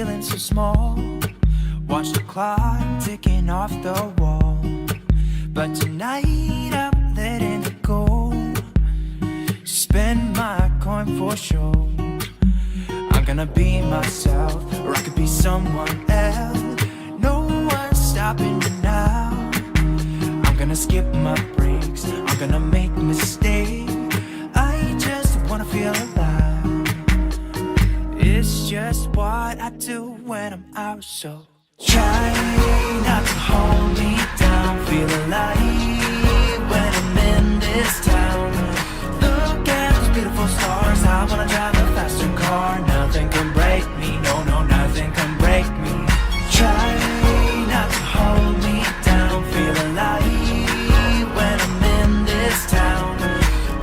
feeling so small. Watch the clock ticking off the wall. But tonight I'm letting it go. Spend my coin for sure. I'm gonna be myself, or I could be someone else. No one's stopping me now. I'm gonna skip my breaks, I'm gonna make mistakes. I just wanna feel alive. It's just what I do when I'm out, so try not to hold me down. Feel alive when I'm in this town. Look at those beautiful stars. I wanna drive a faster car. Nothing can break me, no, no, nothing can break me. Try not to hold me down. Feel alive when I'm in this town.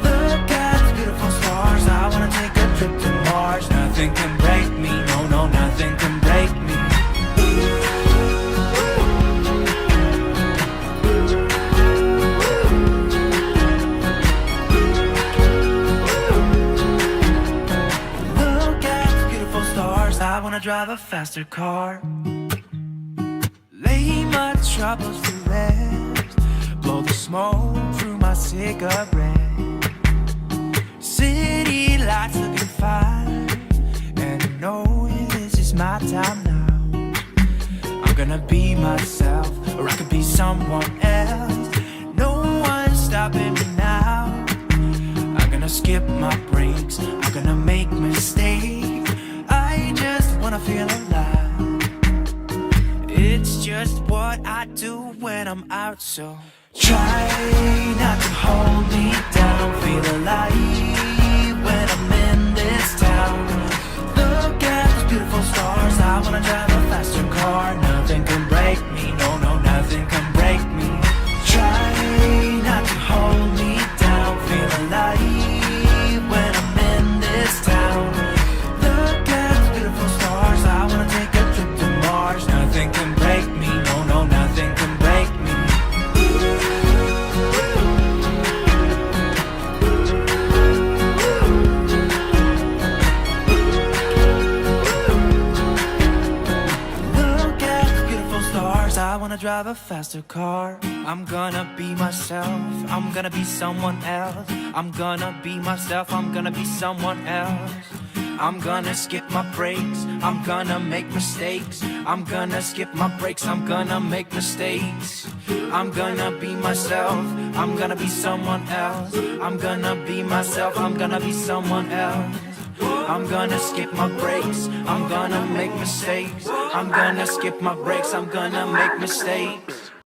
Look at those beautiful stars. I wanna take a trip to Mars. Nothing can break me, no, no, nothing can break me. I wanna drive a faster car. Lay my troubles to rest. Blow the smoke through my cigarette. City lights looking fine, and I know this is my time now. I'm gonna be myself, or I could be someone else. No one's stopping me now. I'm gonna skip my breaks, I'm gonna make mistakes. I just wanna feel alive. It's just what I do when I'm out, so try not to hold me down. Feel alive when I'm in this town. Look at those beautiful stars. I wanna drive a faster car. Nothing can break me, no, no, nothing can break me. Try not to hold me down. Feel alive when I'm in this town. Nothing can break me, no, no, nothing can break me. Look at the beautiful stars. I wanna drive a faster car. I'm gonna be myself, I'm gonna be someone else. I'm gonna be myself, I'm gonna be someone else. I'm gonna skip my breaks, I'm gonna make mistakes. I'm gonna skip my breaks, I'm gonna make mistakes. I'm gonna be myself, I'm gonna be someone else. I'm gonna be myself, I'm gonna be someone else. I'm gonna skip my breaks, I'm gonna make mistakes. I'm gonna skip my breaks, I'm gonna make mistakes.